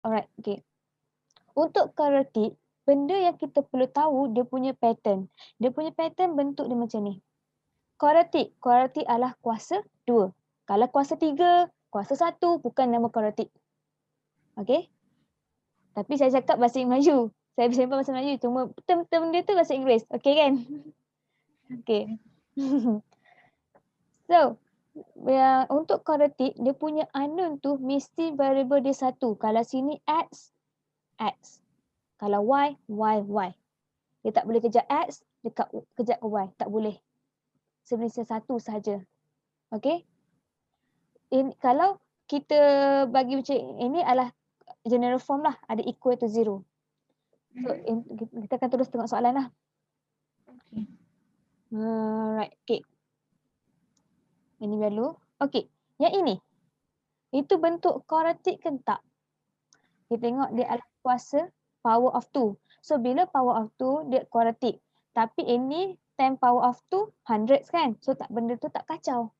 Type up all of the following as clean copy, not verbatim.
Alright, okay. Untuk kuadratik, benda yang kita perlu tahu dia punya pattern. Dia punya pattern bentuk dia macam ni. Kuadratik adalah kuasa 2. Kalau kuasa 3, kuasa 1 bukan nama kuadratik. Okay? Tapi saya cakap bahasa Melayu. Saya bersimpan bahasa Melayu. Cuma term dia tu bahasa Inggeris. Okay kan? Okay. So, untuk kuadratik, dia punya unknown tu mesti variable dia 1. Kalau sini X, X. Kalau Y, Y, Y. Dia tak boleh kejap X, kejap ke Y. Tak boleh. Sebenarnya 1 sahaja. Okay? Kalau kita bagi macam ini adalah general form lah. Ada equal to 0. So, kita akan terus tengok soalan lah. Okay. Alright, okay. Ini dulu. Okay, yang ini. Itu bentuk kuadratik ke tak? Kita tengok dia adalah kuasa power of 2. So, bila power of 2, dia kuadratik. Tapi ini 10 power of 2, hundreds kan? So, benda tu tak kacau.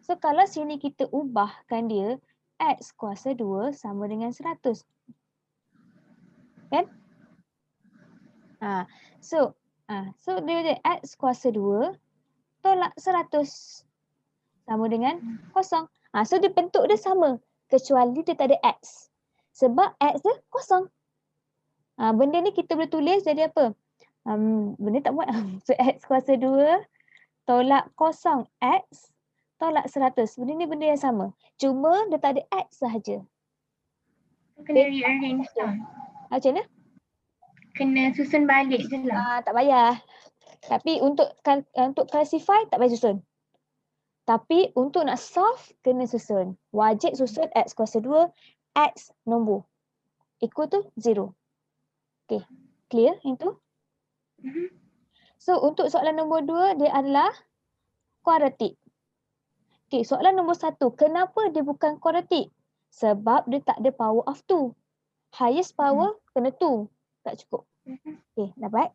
So, kalau sini kita ubahkan dia, X kuasa 2 sama dengan 100. Kan? So dia X kuasa 2 tolak 100 sama dengan kosong. So dia bentuk dia sama kecuali dia tak ada X. Sebab X dia kosong. Benda ni kita boleh tulis jadi apa? Benda tak buat. So X kuasa 2 tolak kosong X tolak 100. Benda ni benda yang sama. Cuma dia tak ada X sahaja. Kena rearrange lah. Macam mana? Kena susun balik je lah. Tak payah. Tapi untuk classify tak payah susun. Tapi untuk nak solve kena susun. Wajib susun X kuasa 2, X nombor. Equal to 0. Okay. Clear yang tu? So untuk soalan nombor 2 dia adalah kuadratik. Okay, soalan nombor 1. Kenapa dia bukan kuadratik? Sebab dia tak ada power of 2. Highest power kena 2. Tak cukup. Okay, dapat?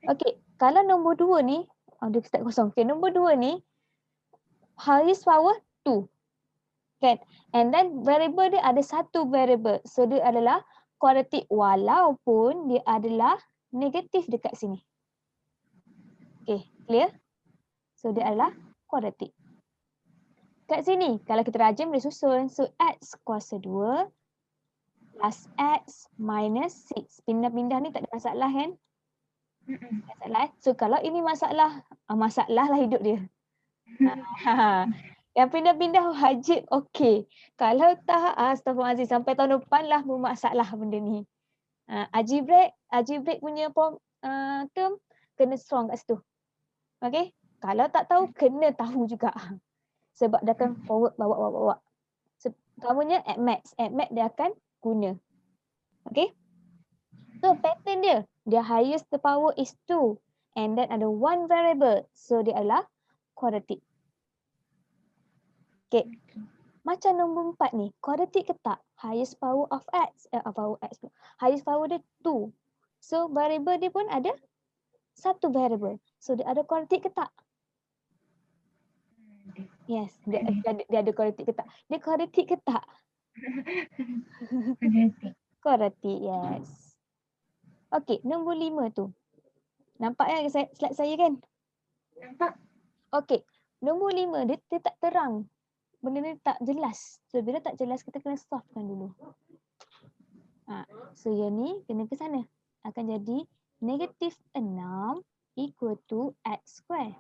Okay, kalau nombor 2 ni, dia start kosong. Okay, nombor 2 ni, highest power 2. Kan? And then variable dia ada satu variable. So dia adalah kuadratik walaupun dia adalah negatif dekat sini. Okay, clear? So dia adalah kuadratik. Kat sini, kalau kita rajin boleh susun. So X kuasa 2 plus X minus 6. Pindah-pindah ni tak ada masalah kan? Masalah. So kalau ini masalah, masalah lah hidup dia. Yang pindah-pindah wajib okey. Kalau tak, astagfirullahaladzim, sampai tahun depan lah bermasalah benda ni. Algebraic punya term kena strong kat situ. Okay? Kalau tak tahu, kena tahu juga. Sebab dia akan forward bawa. Terutamanya at max. At max dia akan guna. Okay? So pattern dia highest the power is 2. And then ada one variable. So dia adalah kuadratik. Okay. Macam nombor 4 ni, kuadratik ke tak? Highest power of X. Highest power dia 2. So variable dia pun ada satu variable. So dia ada kuadratik ke tak? Yes, dia ada kuadratik ke tak? Dia kuadratik ke tak? Kuadratik, yes. Okay, nombor 5 tu. Nampak kan slide saya kan? Nampak. Okay, nombor 5 dia tak terang. Benda ni tak jelas. So bila tak jelas kita kena solvekan dulu. So yang ni kena ke sana. Akan jadi negatif 6 equal to X square.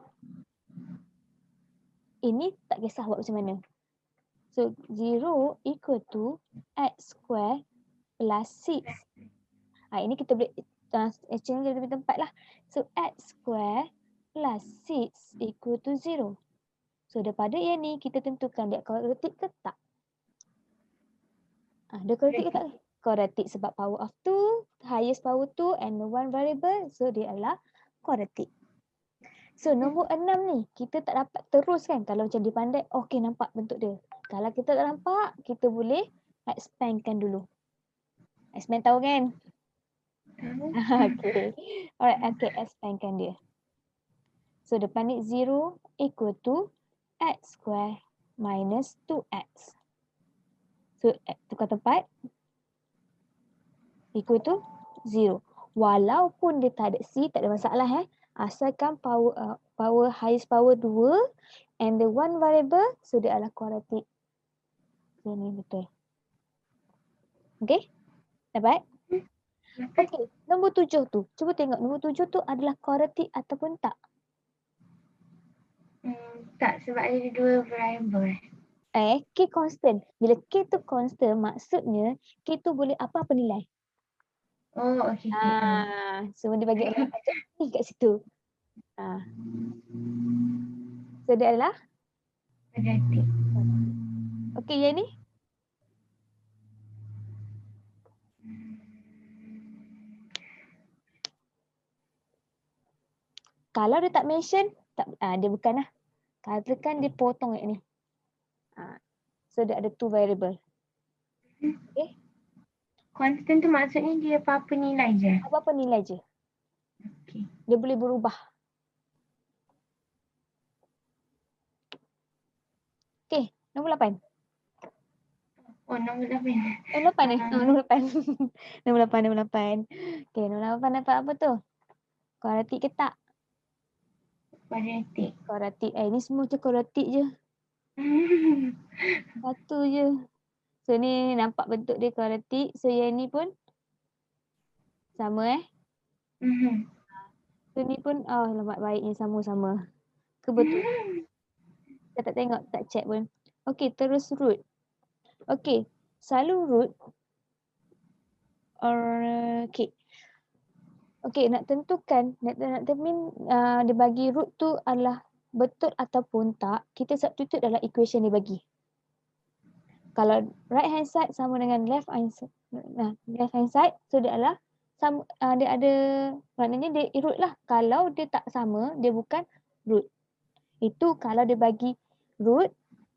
Ini tak kisah buat macam mana. So 0 equal to X square plus 6. Ini kita boleh exchange dari tempat lah. So X square plus 6 equal to 0. So daripada yang ni kita tentukan dia kuadratik ke tak. Dia kuadratik ke tak? Kuadratik sebab power of 2, highest power 2 and one variable. So dia adalah kuadratik. So nombor 6 ni kita tak dapat terus kan. Kalau macam dipandai, okey nampak bentuk dia. Kalau kita tak nampak, kita boleh expandkan dulu. Expand tahu kan? Okay. Alright, okay, expandkan dia. So depan ni 0 equal to X square minus 2X. So tukar tempat equal to 0. Walaupun dia tak ada C, tak ada masalah asalkan power highest power 2 and the one variable, so dia adalah quadratic. So ni betul. Okay? Dapat? Okay, nombor 7 tu. Cuba tengok nombor 7 tu adalah quadratic ataupun tak? Tak, sebab ada dua variable. K constant. Bila K tu constant, maksudnya K tu boleh apa-apa nilai. Oh, okey. So dia bagi orang ajak ni kat situ. So dia adalah? Quadratic. Okay, yang ni? Kalau dia tak mention, dia bukan lah. Katakan dia potong kat ni. So dia ada 2 variable. Okay. Constant tu maksudnya dia apa-apa nilai je? Apa-apa nilai je. Okay. Dia boleh berubah. Okay, nombor 8. Oh, nombor 8. Nombor 8 ni? Nombor 8. Nombor 8. Okay, nombor 8 dapat apa tu? Quadratic ke tak? Quadratic. Quadratic. Ni semua macam quadratic je. Satu je. So ni nampak bentuk dia quadratic. So yang ni pun sama So ni pun lambat baiknya sama-sama. Kebetulan. Kita tak tengok, tak check pun. Okay, terus root. Okay, selalu root. Okay. Okay, nak tentukan, nak determine dia bagi root tu adalah betul ataupun tak, kita substitute dalam equation dia bagi. Kalau right hand side sama dengan left hand side, so dia adalah dia ada, maknanya dia root lah. Kalau dia tak sama, dia bukan root. Itu kalau dia bagi root,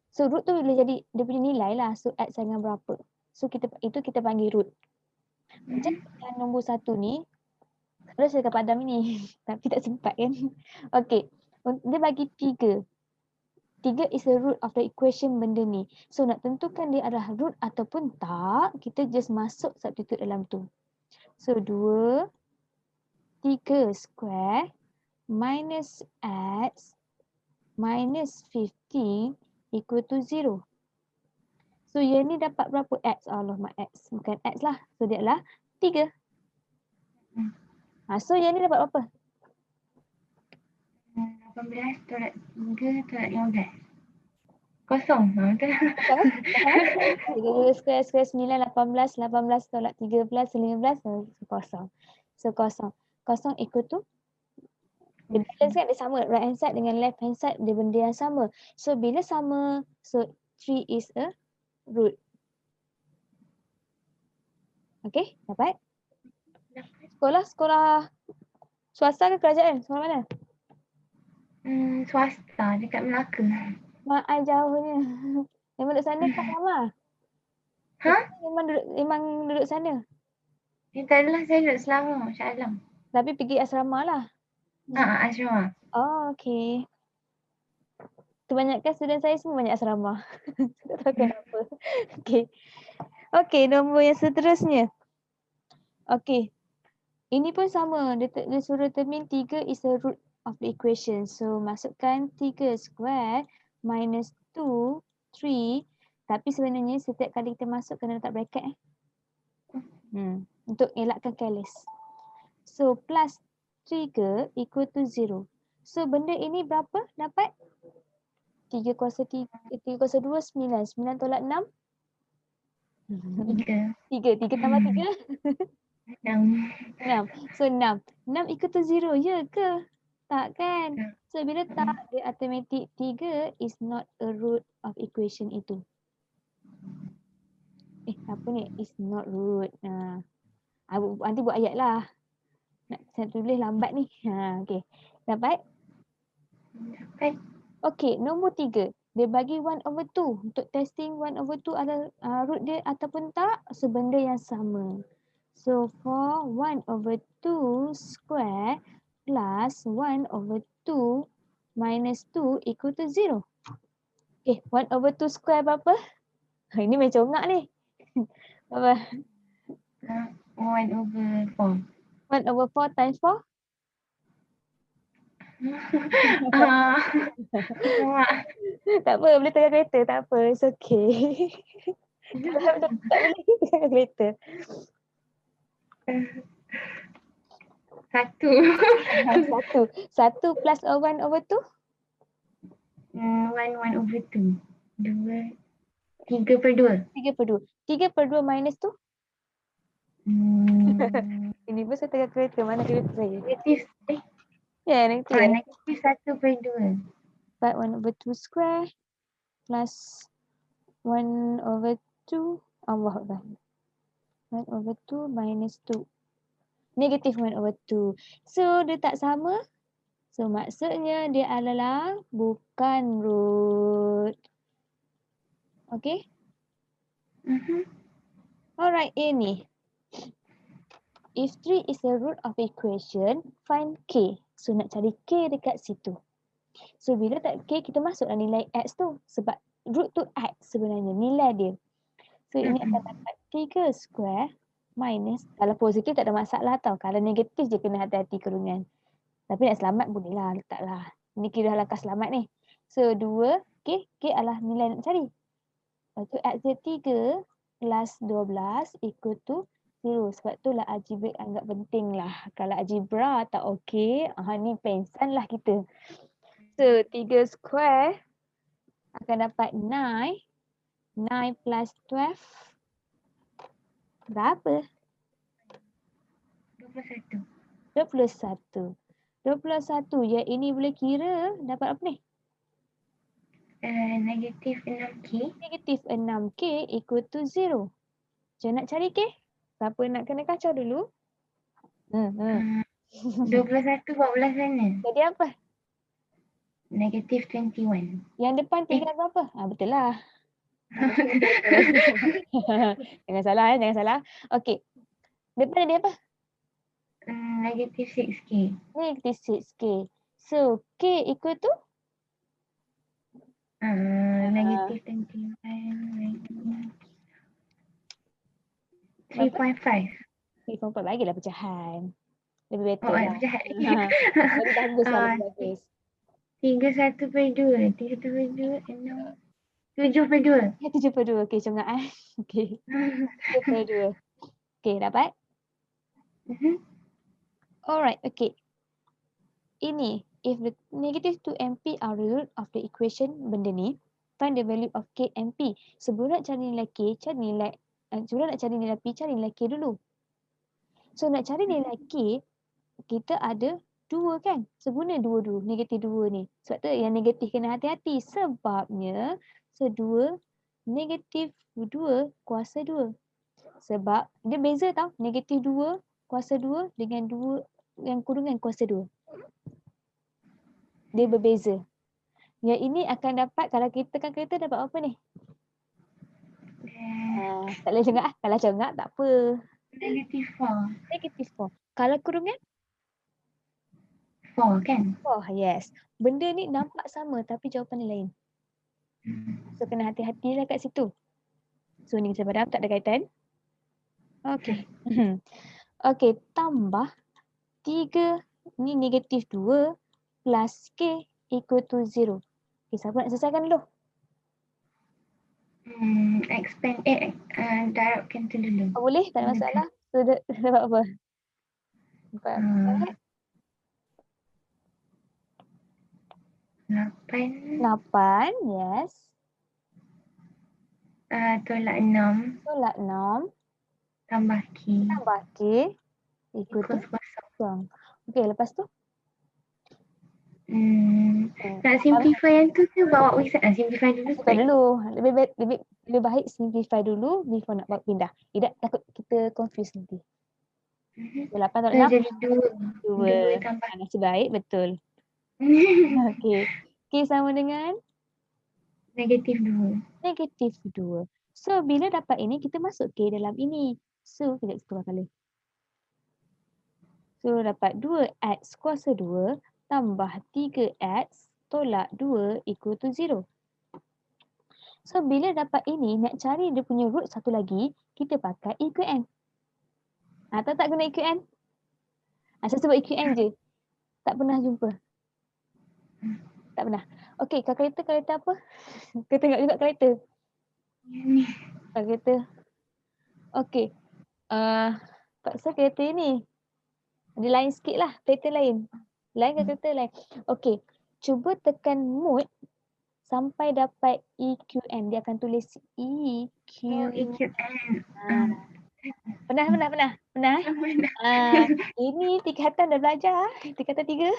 so root tu boleh jadi dia punya nilai lah. So X dengan berapa. So kita panggil root. Macam yang nombor 1 ni, terus saya padam ni. Tapi tak sempat kan. Okay. Dia bagi 3. 3 is the root of the equation benda ni. So nak tentukan dia adalah root ataupun tak, kita just masuk substitute dalam tu. So 2, 3 square minus X minus 15 equal to 0. So yang ni dapat berapa X? Alamak X. Bukan X lah. So dia adalah 3. So yang ni dapat berapa? 18 tolak 3 tolak 15. Kosong. Betul. 3 square 9, 18 tolak 13, 15, kosong. So kosong. Kosong equal to? Dia balance kan, dia sama. Right hand side dengan left hand side, dia benda yang sama. So bila sama, so 3 is a root. Okay, dapat? Sekolah swasta ke kerajaan? Sekolah mana? Swasta dekat Melaka. Mak I jauhnya. Memang duduk sana tak lama? Memang duduk sana? Tak adalah, saya duduk Selangor, Shah Alam. Tapi pergi asrama lah? Asrama. Oh, okay. Kebanyakan student saya semua banyak asrama. Tak tahu kenapa. Okay. Okay, nombor yang seterusnya. Okay. Ini pun sama. Dia suruh determine 3 is the root of the equation. So, masukkan 3 square minus 2, 3. Tapi sebenarnya setiap kali kita masuk kena letak bracket. Untuk elakkan careless. So, plus 3 equal to 0. So, benda ini berapa dapat? 3 kuasa 2, 9. 9 tolak 6? 3 tambah 3? 6. So 6. 6 equal to 0 ya ke? Tak kan? So bila tak, dia automatic 3 is not a root of equation itu. Apa ni? Is not root. Nanti buat ayat lah. Saya tulis lambat ni. Okay. Dapat? Dapat. Okay, nombor 3. Dia bagi 1/2. Untuk testing 1/2 adalah root dia ataupun tak, so benda yang sama. So for 1/2 square plus 1/2 minus 2 equal to 0. Okay, 1/2 square berapa? Ini main congak ni. Apa? 1/4. 1/4 times 4? Ah, Mak. Tak apa, boleh tengah kereta. Tak apa, it's okay. Kalau tak boleh, tengah kereta. 1. 1 plus 1/2? 1/2. 3/2. 3/2. 3/2 minus tu? Hmm, Ini pun saya tengah kereta. Mana kereta saya? negatif. Ya, negatif ya. Negatif 1/2. 1/2 square plus 1/2. Allah Akbar. 1/2 minus 2. Negatif 1/2. So, dia tak sama. So, maksudnya dia adalah bukan root. Okay? Alright, ini. If 3 is the root of equation, find K. So, nak cari K dekat situ. So, bila tak K, kita masuklah nilai X tu. Sebab root tu X sebenarnya, nilai dia. So, ini akan dapat 3 square minus. Kalau positif tak ada masalah tau. Kalau negatif je kena hati-hati kurungan. Tapi nak selamat boleh lah, letaklah. Ini kira langkah selamat ni. So, 2, K adalah nilai nak cari. Lepas tu X dia 3 plus 12 equal to 0. Sebab tu lah algebra anggap penting lah. Kalau algebra tak okey, ni pensan lah kita. So, 3 square akan dapat 9. 9 plus 12 berapa? 21. 21. 21. Ya, ini boleh kira dapat apa ni? Negatif 6K. Negatif 6K equal to 0. Macam nak cari K? Siapa nak kena kacau dulu? 21 14 sana. Jadi apa? Negatif 21. Yang depan tinggal berapa? Betul lah. Jangan salah jangan salah. Okey. Depan dia apa? Negatif 6K. Negatif 6K. So, K equal to? Negatif 21. 3.5. 3.4 bagilah pecahan. Lebih better Oh, lah. jahat. Lebih bagus lah, lebih bagus. 3/1/2. 3/1/2. 6. 7/2. 7/2. Okey, congak Okey. 7/2. Okey, dapat? Alright, okay. Ini, if the negative 2MP are the root of the equation benda ni, find the value of K and P. Sebelum nak cari nilai K, sebelum nak cari nilai P, cari nilai K dulu. So, nak cari nilai K, kita ada 2 kan? So, guna 2 dulu, negatif 2 ni. Sebab tu yang negatif kena hati-hati. Sebabnya, negatif 2 kuasa 2. Sebab dia beza tau, negatif 2 kuasa 2 dengan 2 yang kurungan kuasa 2. Dia berbeza. Yang ini akan dapat, kalau kita tekan kereta dapat apa ni? Tak boleh congak lah. Kalau congak tak apa. Negatif 4. Negatif 4. Kalau kurungan? 4 kan? 4, yes. Benda ni nampak sama tapi jawapan dia lain. So kena hati-hatilah kat situ. So ni kita padam, tak ada kaitan. Okey. Okey, tambah 3 ni negatif 2 plus K equal to 0. Okay, siapa nak selesaikan dulu? Expand, darabkan tu dulu. Boleh, tak ada masalah. So, dapat apa? Dapat 8. 8, yes. Tolak 6. Tolak 6. Tambah K. Tambah K. Ikut tu kosong. Okey, lepas tu? Nak simplify yang tu bawa wizard. Simplify dulu. Simplify dulu. Lebih baik simplify dulu before nak buat pindah. Tidak, takut kita confuse nanti. 8 tolak 6. Jadi 2 tambah. Nasib baik, betul. Okey. K sama dengan? Negatif 2. Negatif 2. So, bila dapat ini, kita masuk K dalam ini. So, kita keluar kali. So, dapat 2X kuasa 2 tambah 3X tolak 2 equal to 0. So bila dapat ini, nak cari dia punya root satu lagi, kita pakai EQN. Tahu tak guna EQN? Saya sebut EQN je. Tak pernah jumpa. Tak pernah. Okey, kalkulator apa? Kita tengok juga kalkulator. Ni. Kalkulator. Okey. Paksa kalkulator ni. Dia lain sikit lah. Pattern lain. Lain kalkulator lain. Okey. Cuba tekan mode sampai dapat EQN. Dia akan tulis EQ. Oh, EQN. Pernah? Pernah? Ini tingkatan dah belajar. Tingkatan 3.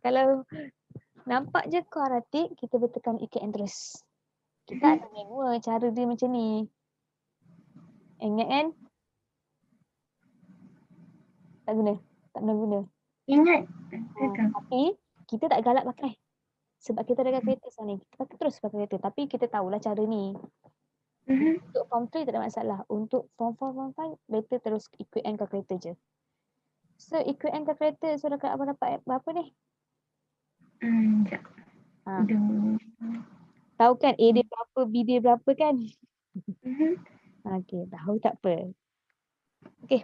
Kalau nampak je kuadratik, kita bertekan EQN terus. Kita akan manual cara dia macam ni. Ingat kan? Tak guna? Tak pernah guna? Ingat. Tapi kita tak galak pakai. Sebab kita ada kalkulator sekarang ni. Kita pakai terus pakai kalkulator. Tapi kita tahulah cara ni. Untuk form 3 tak ada masalah. Untuk form 4, form 5, better terus EQN calculator je. So EQN calculator so dekat abang dapat berapa ni? Sekejap. Tahu kan A dia berapa, B dia berapa kan? Okey, tahu tak apa. Okey.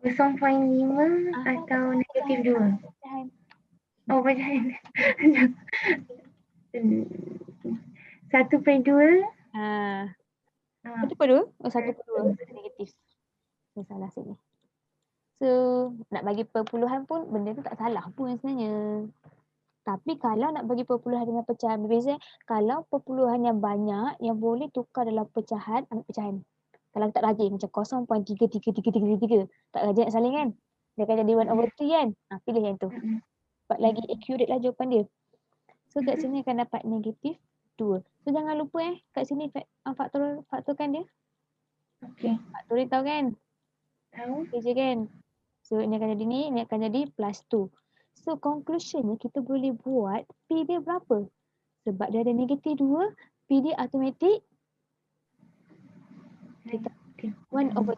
0.5 atau negatif 2. Oh, pecahan. 1/2. 1/2? Oh, 1/2 negatif. Ni salah sini. So, nak bagi perpuluhan pun benda tu tak salah pun sebenarnya. Tapi kalau nak bagi perpuluhan dengan pecahan berbeza, kalau perpuluhan yang banyak yang boleh tukar dalam pecahan, ambil pecahan. Kalau tak rajin macam 0.33333, tak rajin nak saling kan? Dia akan jadi 1/3 kan? Pilih yang tu. Sebab lagi accurate lah jawapan dia. So kat sini akan dapat negatif 2. So jangan lupa kat sini faktorkan dia. Okey. Faktorin tahu kan? Tahu. Okay je kan? So ini akan jadi ni, ini akan jadi plus 2. So conclusionnya kita boleh buat P dia berapa? Sebab dia ada negatif 2, P dia automatic kita 1/2.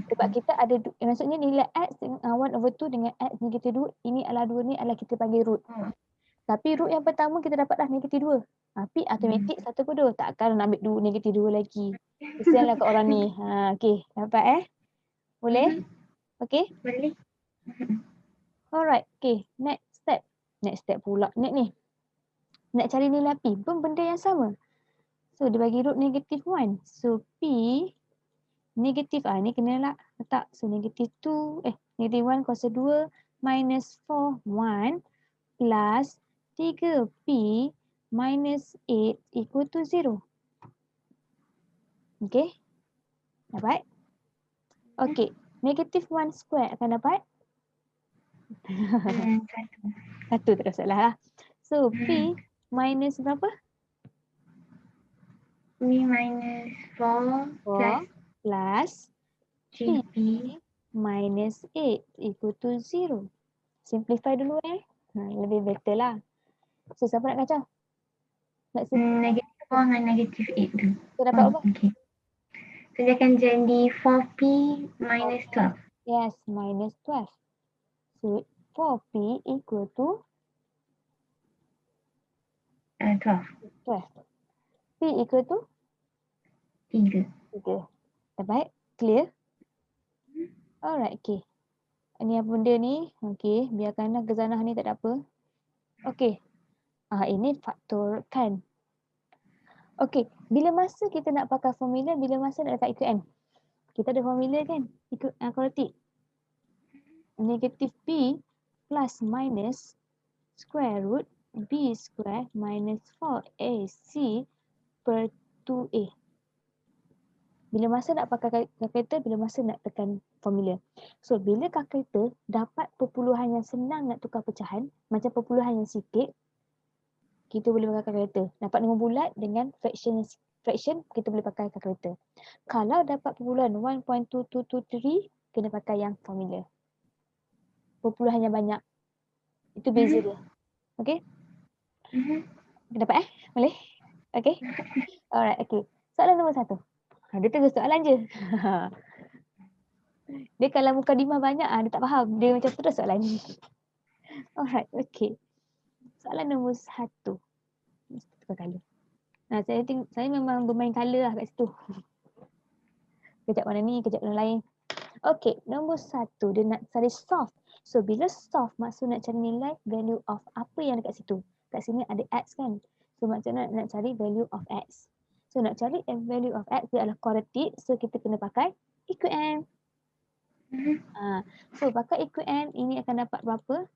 Sebab kita ada, maksudnya nilai X dengan 1/2 dengan X negatif 2, ini adalah 2 ni adalah kita panggil root. Tapi root yang pertama kita dapat dah negatif 2. P automatic 1/2. Takkan nak ambil negatif 2 lagi. Kesianlah kat orang ni. Okey, dapat Boleh? Okey? Boleh. Alright, okay. Next step pula. Next ni. Nak cari nilai P pun benda yang sama. So, dia bagi root negatif 1. So, P negatif, ni kena lah letak. So, negatif 1 kuasa 2 minus 4, 1 plus 3P minus 8 equal to 0. Okay? Dapat? Okay. Negatif 1 square akan dapat? 1 tak salah lah. So, P minus berapa? P minus 4 plus GP minus 8 equal to 0. Simplify dulu lebih better lah. So, siapa nak kacau? Negatif 4 dengan negatif 8 tu. So, dapat apa? Okay. So, dia akan jadi 4P minus 12. Yes, minus 12. So, 4P equal to 12. P equal to 3. Dapat? Clear? Alright, okay. Ini apa benda ni? Okay, biarkanlah gezanah ni tak ada apa. Okay. Ini faktorkan. Okay, bila masa kita nak pakai formula, bila masa nak letak EQN? Kita ada formula kan? Kuadratik. Negatif P plus minus square root B square minus 4AC per 2A. Bila masa nak pakai kalkulator, bila masa nak tekan formula. So, bila kalkulator dapat perpuluhan yang senang nak tukar pecahan, macam perpuluhan yang sikit, kita boleh pakai kalkulator. Dapat nombor bulat dengan fraction, kita boleh pakai kalkulator. Kalau dapat perpuluhan 1.2223, kena pakai yang formula. Perpuluhan yang banyak. Itu beza dia. Okay? Dapat Boleh? Okay? Alright, okay. Soalan nombor 1. Dia terus soalan je. Dia kalau mukadimah banyak, dia tak faham. Dia macam terus soalan. Alright, okay. soalan nombor 1. Tukar colour. Nah, saya memang bermain colour lah kat situ. Kejap warna ni, kejap warna lain. Okey, nombor 1 dia nak cari soft. So bila soft maksud nak cari nilai value of apa yang dekat situ. Kat sini ada x kan. So maksudnya nak cari value of x. So nak cari value of x dia adalah quadratic. So kita kena pakai equivalent. So pakai equivalent ini akan dapat berapa?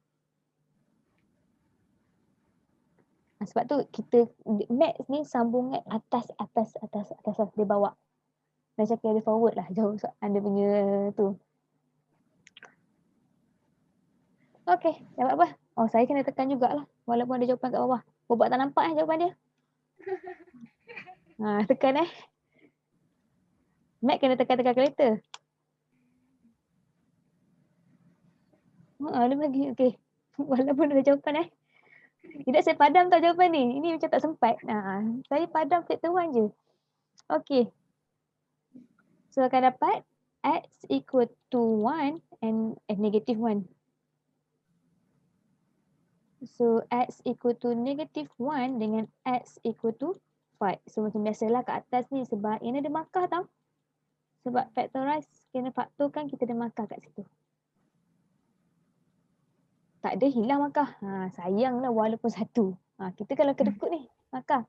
Sebab tu kita max ni sambungan atas dia bawa. Macam carry forward lah jauh anda punya tu. Okey, dapat apa? Oh, saya kena tekan jugalah walaupun ada jawapan kat bawah. Buat tak nampak jawapan dia. Tekan Mac kena tekan kereta. Ada lagi. Okey. Walaupun ada jawapan Tidak, saya padam tau jawapan ni. Ini macam tak sempat. Saya padam chapter 1 je. Okey. So akan dapat x equal to 1 and negative 1. So x equal to negative 1 dengan x equal to 5. So macam biasalah kat atas ni sebab ini ada markah tau. Sebab factorize kena faktorkan kita ada markah kat situ. Tak ada hilang markah. Sayanglah walaupun 1. Kita kalau kedekut ni markah.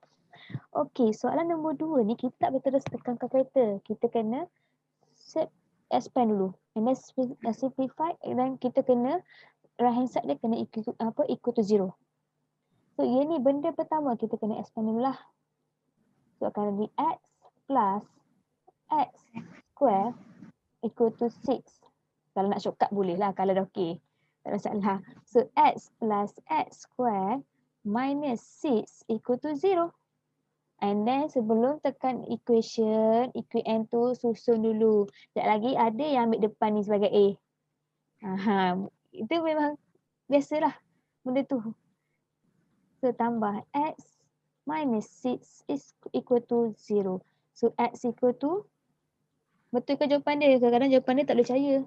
Okey, soalan nombor 2 ni kita tak boleh terus tekan kalkulator. Kita kena expand dulu. And then simplify dan kita kena right hand side dia kena equal to 0. So yang ni benda pertama kita kena expand dulu lah. So akan jadi x plus x square equal to 6. Kalau nak shortcut boleh lah kalau dah okey. Tak ada masalah. So x plus x square minus 6 equal to 0. And then sebelum tekan equation tu susun dulu. Sekejap lagi ada yang ambil depan ni sebagai A. Itu memang biasalah benda tu. So tambah x minus 6 is equal to 0. So x equal to, betul ke jawapan dia? Kadang-kadang jawapan dia tak boleh percaya.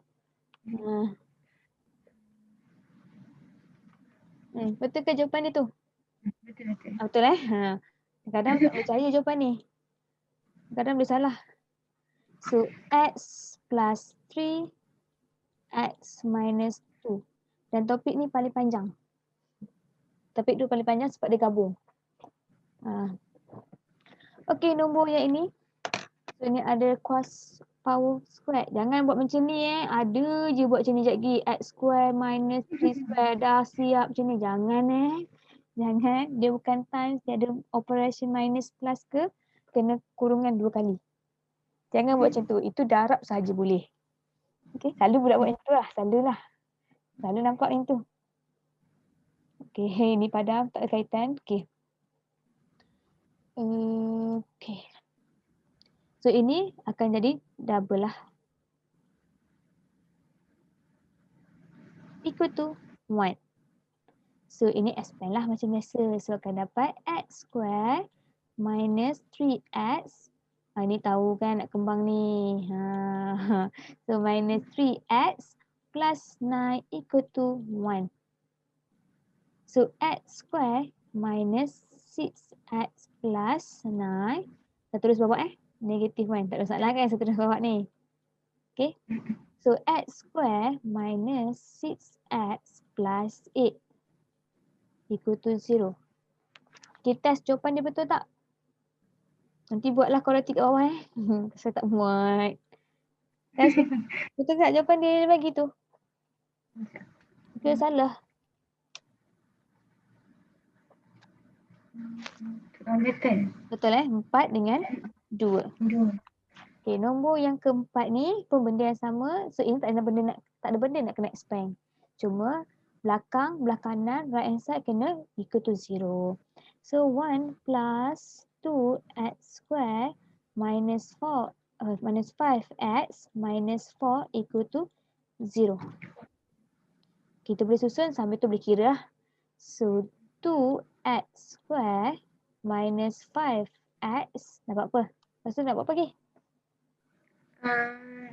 Betul ke jawapan dia tu? Betul. Betul kadang tak percaya jawapan ni. Kadang boleh salah. So x plus 3 x minus 2. Dan topik ni paling panjang. Topik tu paling panjang sebab dia gabung. Okey, nombor yang ini. So ni ada cos power square. Jangan buat macam ni Ada je buat macam ni sekejap lagi. X square minus 3 square. Dah siap macam ni. Jangan Jangan. Dia bukan times. Dia ada operation minus plus ke. Kena kurungan 2 kali. Jangan buat macam tu. Itu darab sahaja boleh. Okey. Selalu budak buat macam tu lah. Selalu nampak macam tu. Okey. Ni padam. Tak ada kaitan. Okey. Okey. So ini akan jadi double lah. Equal to 1. So ini expand lah macam biasa. So akan dapat x square minus 3x. Ni tahu kan nak kembang ni. So minus 3x plus 9 equal to 1. So x square minus 6x plus 9. Saya tulis bawah negative 1. Tak ada masalah kan saya tulis bawah ni. Okay. So x square minus 6x plus 8 equal to 0. Kita test jawapan dia betul tak? Nanti buatlah kuadratik kat bawah Saya tak muat. Test betul tak jawapan dia bagi tu? Ke salah? Betul. Betul 4 dengan 2. Okay, nombor yang keempat ni pun benda yang sama. So ini tak ada benda nak kena expand. Cuma belakang, belah kanan, right hand side kena equal to 0. So 1 plus 2x square minus 5x minus 4 equal to 0. Kita boleh susun sambil tu boleh kira lah. So 2x square minus 5x dapat apa? Lepas tu dapat apa lagi?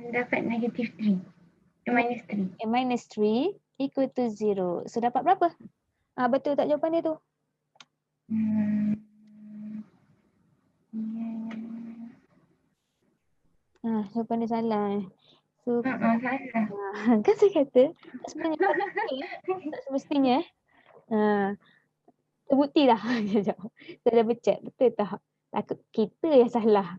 Dapat negative 3. Minus 3. Minus 3 equal to 0. So dapat berapa? Betul tak jawapan dia tu? Jawapan dia salah. So, salah. kan saya kata tak sebenarnya tak semestinya. Terbukti dah. Sekejap. Saya dah bercek. Betul tak? Takut kita yang salah.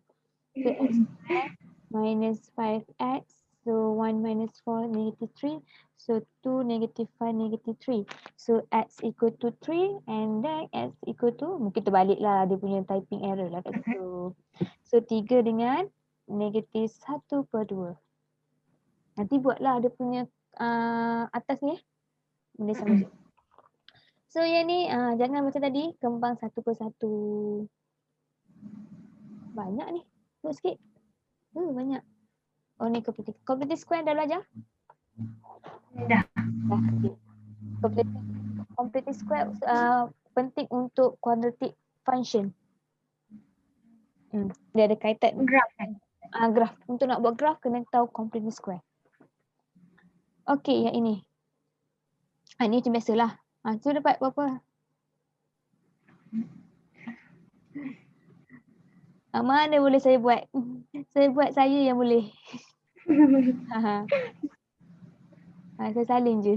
So x square minus 5x. So 1 minus 4 negative 3. So 2 negative 5 negative 3. So x equal to 3 and then x equal to, mungkin terbalik lah dia punya typing error lah kat situ. So 3 dengan negative 1/2. Nanti buatlah dia punya atas ni. Benda sama je. So yang ni jangan macam tadi kembang 1/1. Banyak ni. Buat sikit. Banyak. Oh ni complete square dah belajar? Dah. Okay. Complete square penting untuk quadratic function. Dia ada kaitan. Graf kan? Graf. Untuk nak buat graf kena tahu complete square. Okay, yang ini. Ini macam biasalah. Tu dapat berapa? Mana boleh saya buat? Saya buat saya yang boleh. Saya salin je.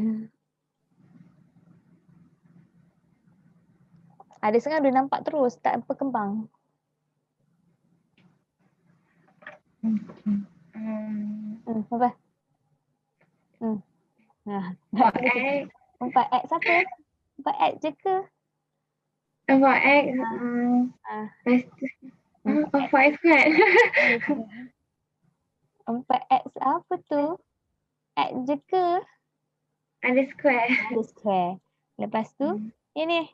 Ada setengah dia nampak terus, tak berkembang. Apa? 4x apa? 4x je ke? 4x 4x square. 4x apa tu? X je ke? Ada square. Ada square. Lepas tu, ini.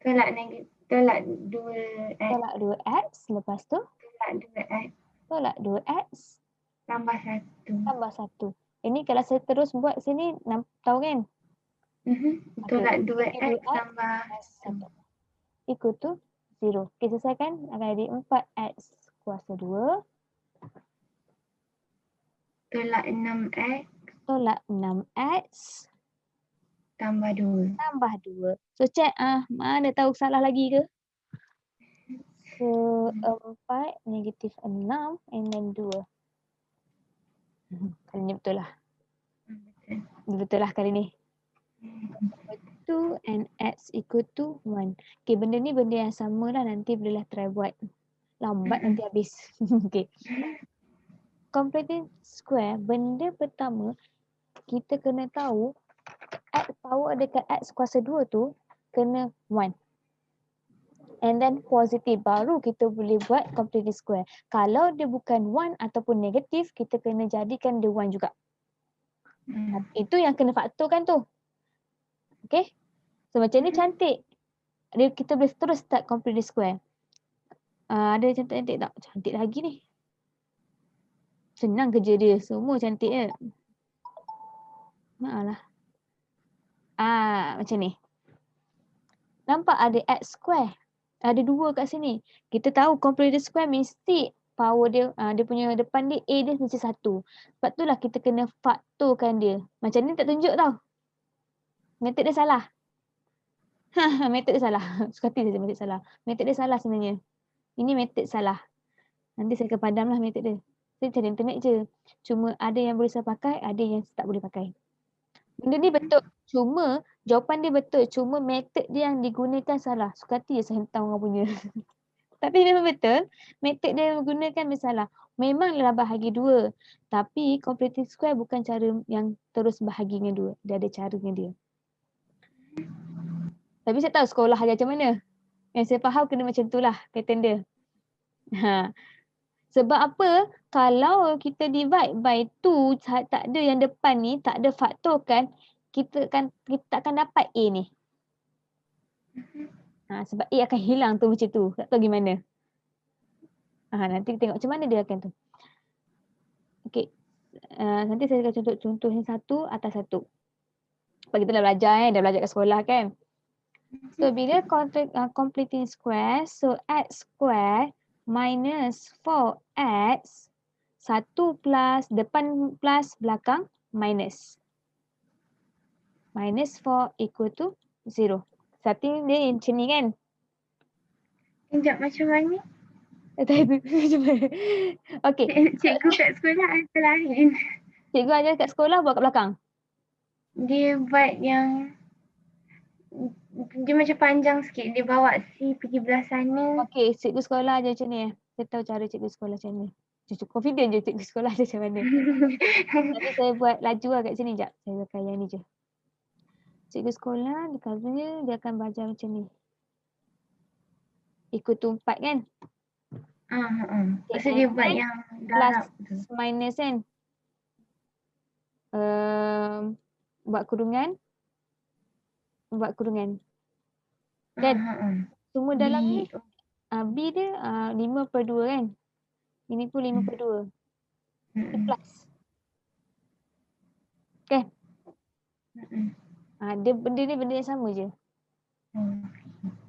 Tolak 2x. Tolak 2x. Lepas tu? Tolak 2x. Tolak 2x. Tambah 1. Tambah 1. Ini kalau saya terus buat sini, tahu kan? Tolak 2x tambah 1. Equal to 0. Okay, selesaikan. Akan jadi 4x kuasa 2. Tolak 6x. Tolak 6x. Tambah 2. Tambah 2. So check mana tahu salah lagi ke? So 4 negatif 6 and then 2. Kali ni betul lah. Betul lah kali ni. 2 and x equal to 1. Okay, benda ni benda yang sama lah. Nanti bolehlah try buat. Lambat nanti habis. Okay. Completing square, benda pertama kita kena tahu x power dekat x kuasa 2 tu kena 1. And then positif, baru kita boleh buat completing square. Kalau dia bukan 1 ataupun negatif, kita kena jadikan dia 1 juga. Itu yang kena faktorkan tu. Okay. So macam ni cantik. Kita boleh terus start completing square. Ada cantik-cantik tak? Cantik lagi ni. Senang kerja dia. Semua cantik je. Maaflah. Macam ni. Nampak ada x square. Ada 2 kat sini. Kita tahu completed square mesti power dia, dia punya depan dia, A dia mesti 1. Sebab itulah kita kena faktorkan dia. Macam ni tak tunjuk tau. Method dia salah. Method dia salah. Suka hati saja method salah. Method dia salah sebenarnya. Ini method salah. Nanti saya akan padamlah method dia. Saya cari internet je. Cuma ada yang boleh saya pakai, ada yang tak boleh pakai. Benda ni betul. Cuma jawapan dia betul. Cuma method dia yang digunakan salah. Suka hati je saya hentam orang punya. Tapi memang betul. Method dia yang gunakan salah. Memanglah bahagi 2. Tapi completing square bukan cara yang terus bahagi dengan 2. Dia ada caranya dia. Tapi saya tahu sekolah ajar macam mana. Yang saya faham kena macam itulah pattern dia. Sebab apa? Kalau kita divide by 2, tak ada yang depan ni, tak ada faktor kan, kita tak akan dapat A ni. Sebab A akan hilang tu macam tu. Tak tahu gimana. Nanti kita tengok macam mana dia akan tu. Okay. Nanti saya akan contoh yang 1 atas 1. Sebab kita dah belajar dah belajar kat sekolah kan. So bila completing square, so x square minus 4x, 1 plus, depan plus, belakang minus. Minus 4 equal to 0. Starting dia macam ni kan? Sekejap macam mana? Tak tahu macam mana. Okay. Cikgu kat sekolah ada lain. Cikgu ajar kat sekolah buat kat belakang. Dia buat yang dia macam panjang sikit. Dia bawa C pergi belah sana. Okay, cikgu sekolah ajar macam ni eh. Saya tahu cara cikgu sekolah macam ni. Cukup confident je cikgu sekolah ajar macam mana. Tapi saya buat laju lah kat sini sekejap. Saya pakai yang ni je. Cikgu sekolah, dia akan belajar macam ni. Ikut tu 4 kan? Lepas tu dia buat yang darab tu. Plus minus kan? Buat kurungan. Dan semua dalam ni B dia 5/2 kan? Ini pun 5/2. Itu plus. Kan? Benda ni benda yang sama je.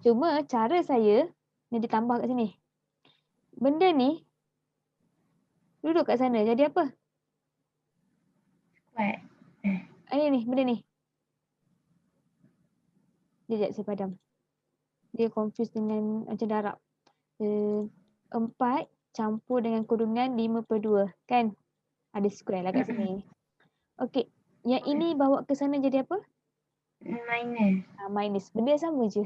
Cuma cara saya ni ditambah kat sini. Benda ni duduk kat sana jadi apa? Ni benda ni. Sekejap saya padam. Dia confuse dengan macam darab. 4 campur dengan kurungan 5/2 kan? Ada square lah kat sini. Okey. Yang ini bawa ke sana jadi apa? Minus. Minus. Benda yang sama je.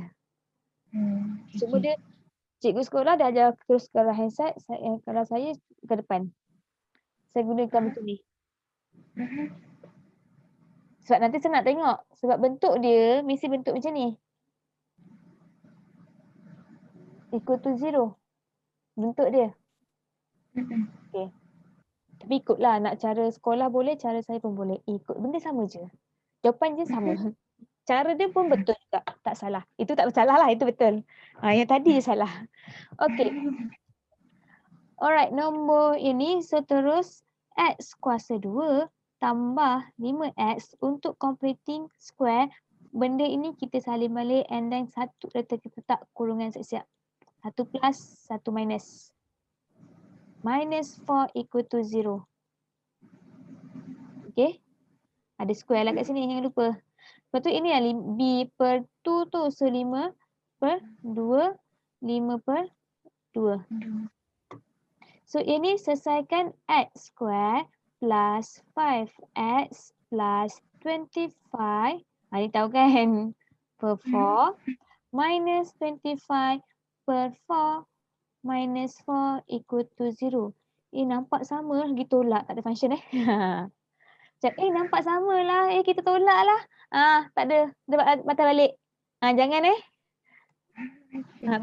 Cuma dia cikgu sekolah dah ajar terus ke right hand side, kalau saya ke depan. Saya gunakan macam ni. Sebab nanti saya nak tengok. Sebab bentuk dia mesti bentuk macam ni. Equal to 0. Bentuk dia. Okay. Tapi ikutlah. Nak cara sekolah boleh, cara saya pun boleh. Ikut. Benda sama je. Jawapan je sama. Cara dia pun betul juga. Tak salah. Itu tak salah lah. Itu betul. Yang tadi je salah. Okay. Alright. Nombor ini. So terus X kuasa 2 tambah 5X untuk completing square. Benda ini kita salin balik and then satu kita letak kurungan siap-siap. 1 plus, 1 minus. Minus 4 equal to 0. Okay. Ada square lah kat sini. Jangan lupa. Lepas tu ini yang B/2 tu. So 5/2. 5/2. So ini selesaikan X square plus 5X plus 25. Ini tahu kan? Per 4 minus 25 per 4 minus 4 equal to 0. Nampak sama lagi tolak. Tak ada function Macam nampak sama lah. Kita tolak lah. Tak ada. Batal balik. Jangan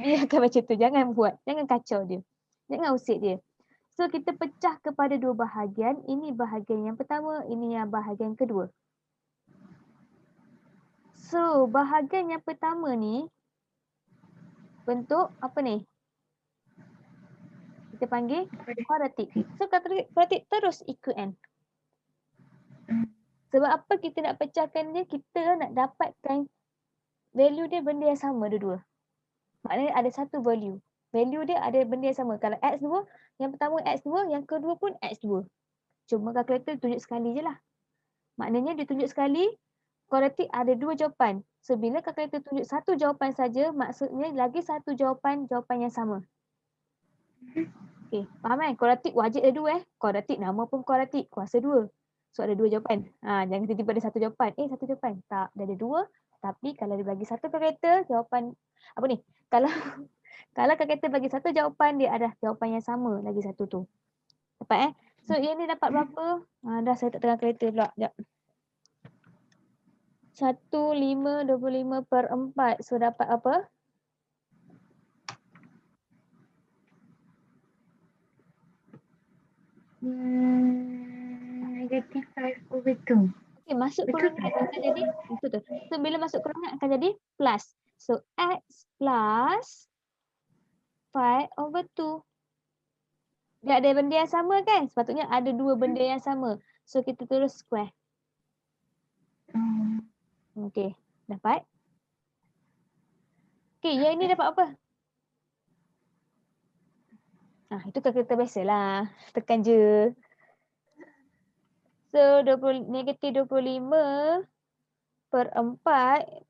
biarkan macam tu. Jangan buat. Jangan kacau dia. Jangan usik dia. So kita pecah kepada 2 bahagian. Ini bahagian yang pertama. Ini yang bahagian kedua. So bahagian yang pertama ni. Bentuk apa ni? Kita panggil kuadratik. So kuadratik terus ikut N. Sebab apa kita nak pecahkan dia? Kita nak dapatkan value dia benda yang sama dua-dua. Maknanya ada satu value. Value dia ada benda yang sama. Kalau X2, yang pertama X2, yang kedua pun X2. Cuma kalkulator tunjuk sekali je lah. Maknanya dia tunjuk sekali, kuadratik ada 2 jawapan. So bila kalkulator tunjuk satu jawapan saja, maksudnya lagi satu jawapan yang sama. Okay, faham kan? Kuadratik wajib ada 2 Kuadratik nama pun kuadratik, kuasa 2. So ada 2 jawapan. Jangan tiba-tiba ada satu jawapan. Satu jawapan. Tak, dia ada 2. Tapi kalau dia bagi satu kalkulator, jawapan apa ni? Kalau kalkulator bagi satu jawapan, dia ada jawapan yang sama lagi satu tu. Dapat So yang ni dapat berapa? Dah saya tak tengah kalkulator pula. Sekejap. 1,525/4. So dapat apa? Negative 5/2. Okay, masuk kurungan akan jadi betul. So bila masuk kurungan akan jadi plus. So X plus 5/2. Dia ada benda yang sama kan? Sepatutnya ada 2 benda yang sama. So kita tulis square. Okay, dapat? Okay, yang ini dapat apa? Itu kalkulator biasalah. Tekan je. So negatif 25/4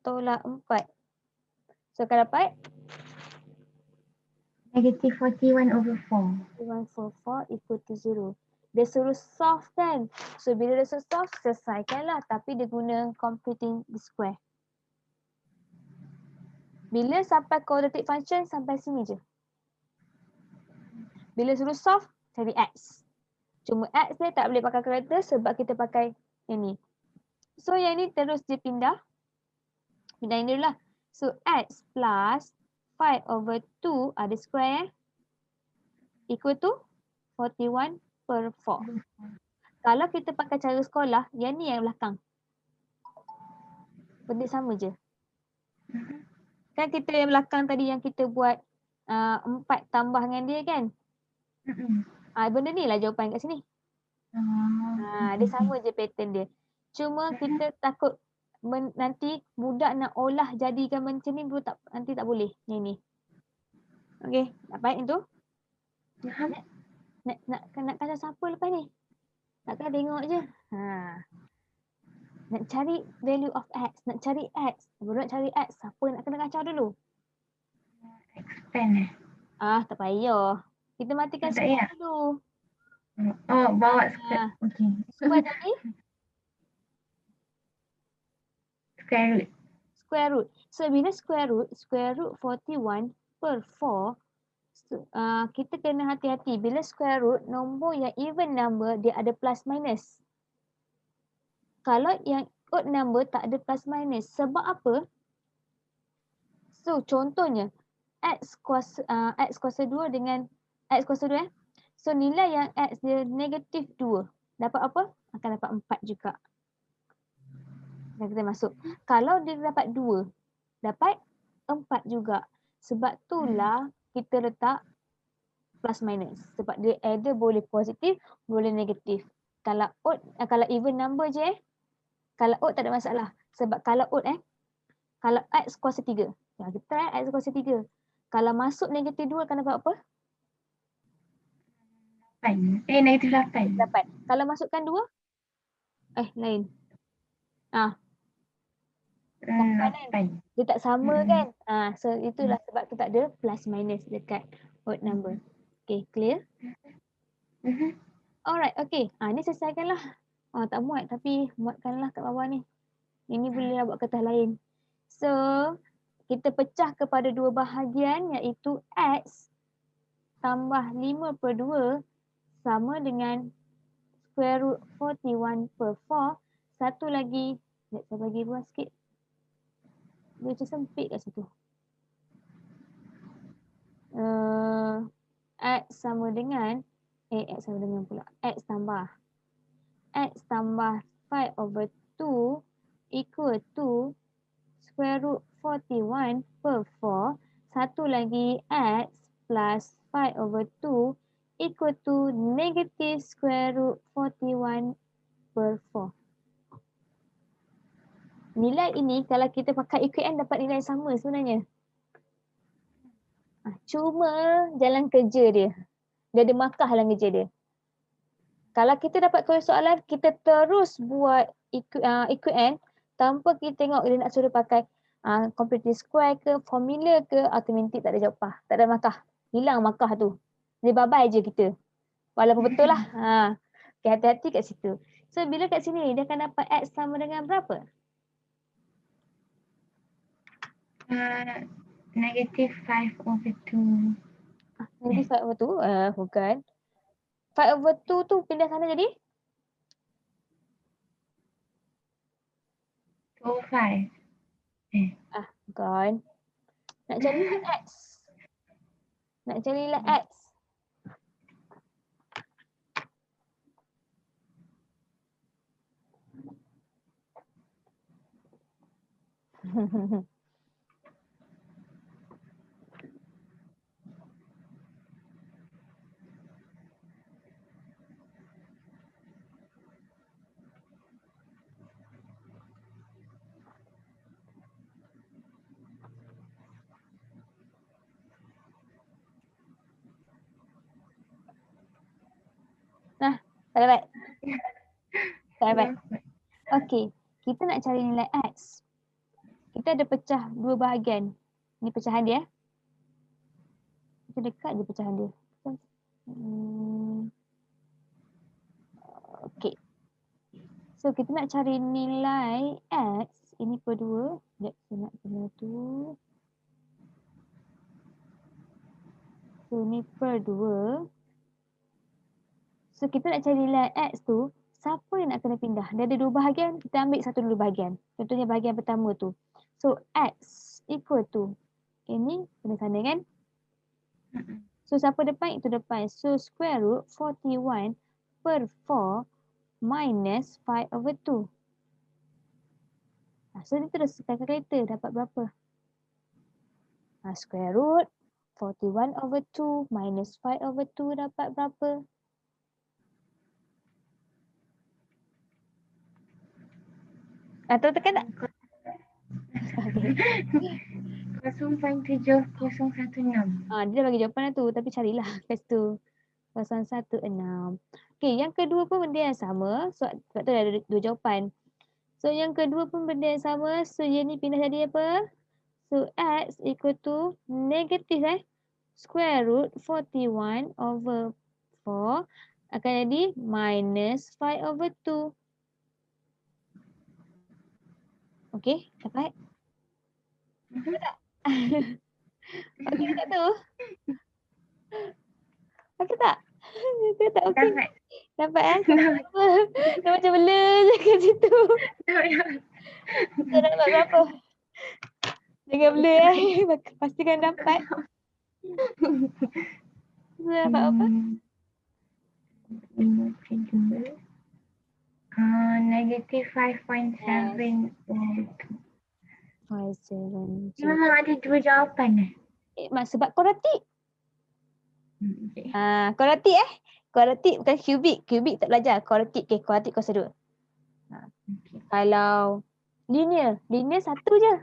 tolak 4. So akan dapat Negative 41/4. 144 equal to 0. Dia suruh solve kan. So bila dia suruh solve, selesaikanlah. Tapi dia guna completing the square. Bila sampai quadratic function, sampai sini je. Bila suruh solve, cari x. Cuma x ni tak boleh pakai kalkulator sebab kita pakai yang ni. So yang ni terus dia pindah. Pindahin dulu lah. So x plus 5/2 ada square equal to 41/4. Kalau kita pakai cara sekolah, yang ni yang belakang. Benda sama je. Kan kita yang belakang tadi yang kita buat 4 tambah dengan dia kan? Benda ni lah jawapan kat sini. Dia sama je pattern dia. Cuma kita takut nanti budak nak olah jadikan macam ni nanti tak boleh yang ni. Okey, dapat itu? Nak kata siapa lepas ni? Takkan tengok je. Nak cari value of x, nak cari x. Baru nak cari x, siapa nak kena kacau dulu? Expand Tak payah. Kita matikan square dulu. Oh, bawa square. Okay. Square tadi? Square root. Square root. So bila square root 41/4. So, kita kena hati-hati. Bila square root, nombor yang even number dia ada plus minus. Kalau yang odd number tak ada plus minus. Sebab apa? So contohnya x kuasa 2 dengan x kuasa 2 So nilai yang x dia negatif 2. Dapat apa? Akan dapat 4 juga. Dan kita masuk. Kalau dia dapat 2, dapat 4 juga. Sebab itulah kita letak plus minus. Sebab dia either boleh positif, boleh negatif. Kalau odd, kalau even number je kalau odd tak ada masalah. Sebab kalau odd kalau x kuasa 3. Kita try x kuasa 3. Kalau masuk negatif 2 akan dapat apa? 8. Negatif 8. 8. Kalau masukkan 2? Lain. 8. Dia tak sama kan? So itulah sebab tu tak ada plus minus dekat odd number. Okay, clear? Alright, okay. Ni selesaikanlah. Tak muat tapi muatkanlah kat bawah ni. Ini bolehlah buat kertas lain. So, kita pecah kepada dua bahagian iaitu x tambah 5/2 sama dengan square root 41/4. Satu lagi, saya bagi buat sikit. Dia macam sempit kat situ. X sama dengan pula. X tambah 5/2 equal to square root 41/4. Satu lagi x plus 5/2 equal to negative square root 41/4. Nilai ini kalau kita pakai EQN dapat nilai sama sebenarnya. Cuma jalan kerja dia. Dia ada markah dalam kerja dia. Kalau kita dapat soalan, kita terus buat EQN tanpa kita tengok dia nak suruh pakai completed square ke, formula ke, automatic tak ada jawapan. Tak ada markah. Hilang markah tu. Dia bye-bye je kita. Walaupun betul lah. Okay, hati-hati kat situ. So bila kat sini dia akan dapat x sama dengan berapa? Negative 5/2. Negative 5/2? Bukan. 5/2 tu pindah sana jadi? 2/5. Bukan. Nak cari nilai x. Nak cari nilai x. Tak dapat. Tak dapat. Okey, kita nak cari nilai x. Kita ada pecah dua bahagian. Ini pecahan dia. Macam dekat je pecahan dia. Okay. So kita nak cari nilai X. Ini per 2. Sekejap saya nak kena tu. So ni per 2. So kita nak cari nilai X tu. Siapa yang nak kena pindah? Dia ada 2 bahagian. Kita ambil satu dulu bahagian. Contohnya bahagian pertama tu. So X equal to. Ini kena sana kan? So siapa depan? Itu depan. So square root 41 per 4 minus 5 over 2. So dia teruskan kalkulator. Dapat berapa? Square root 41 over 2 minus 5 over 2 dapat berapa? Atau tekan tak? Okay. 0.7016. Dia dah bagi jawapan dah tu. Tapi carilah kat situ. 016. Okay, yang kedua pun benda yang sama. So, sebab tu ada 2 jawapan. So, yang kedua pun benda yang sama. So, yang ni pindah jadi apa? So, X equal to negatif square root 41 over 4 akan jadi minus 5 over 2. Okay, dapat? Dapat tak? Okay tak tu? Dapat tak? Dapat tak? Okay. Dapat. Dapat Dah macam bela je kat situ. Dah dapat berapa? Jangan bela pastikan dapat. Dah dapat apa? Negatif 5.7. 5.7. Memang ada 2 jawapan Sebab kuadratik. Okay. Kuadratik Kuadratik bukan kubik. Kubik tak belajar. Kuadratik. Okay, kuadratik kuasa 2. Okay. Kalau linear satu je.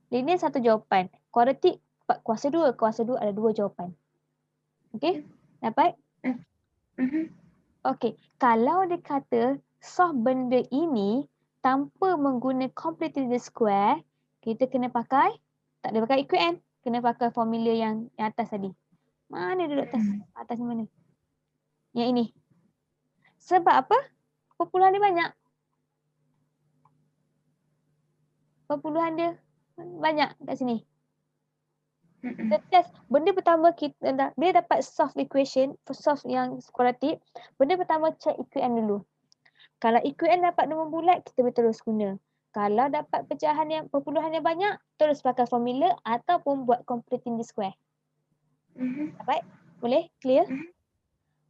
Linear satu jawapan. Kuadratik kuasa 2. Kuasa 2 ada 2 jawapan. Okay? Dapat? Okay. Kalau dia kata solve benda ini tanpa menggunakan completing the square, kita kena pakai, tak ada pakai EQN. Kena pakai formula yang atas tadi. Mana duduk atas? Atas ni mana? Yang ini. Sebab apa? Perpuluhan dia banyak. Perpuluhan dia banyak kat sini. Kita test. Benda pertama dia dapat solve equation, solve yang kuadratik. Benda pertama check EQN dulu. Kalau EQN dapat nombor bulat, kita boleh terus guna. Kalau dapat pecahan yang perpuluhan yang banyak, terus pakai formula ataupun buat completing the square. Dapat? Boleh? Clear?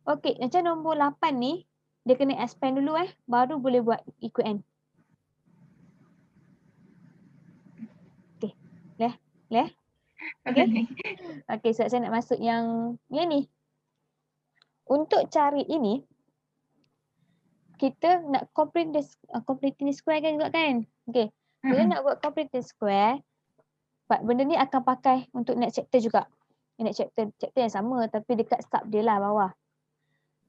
Okey, macam nombor 8 ni, dia kena expand dulu baru boleh buat EQN. Okey. Boleh? Okey. Okey, so saya nak masuk yang ni. Untuk cari ini, kita nak completing the square kan juga kan? Okey. Bila nak buat completing the square, benda ni akan pakai untuk next chapter juga. Next chapter yang sama tapi dekat sub dia lah bawah.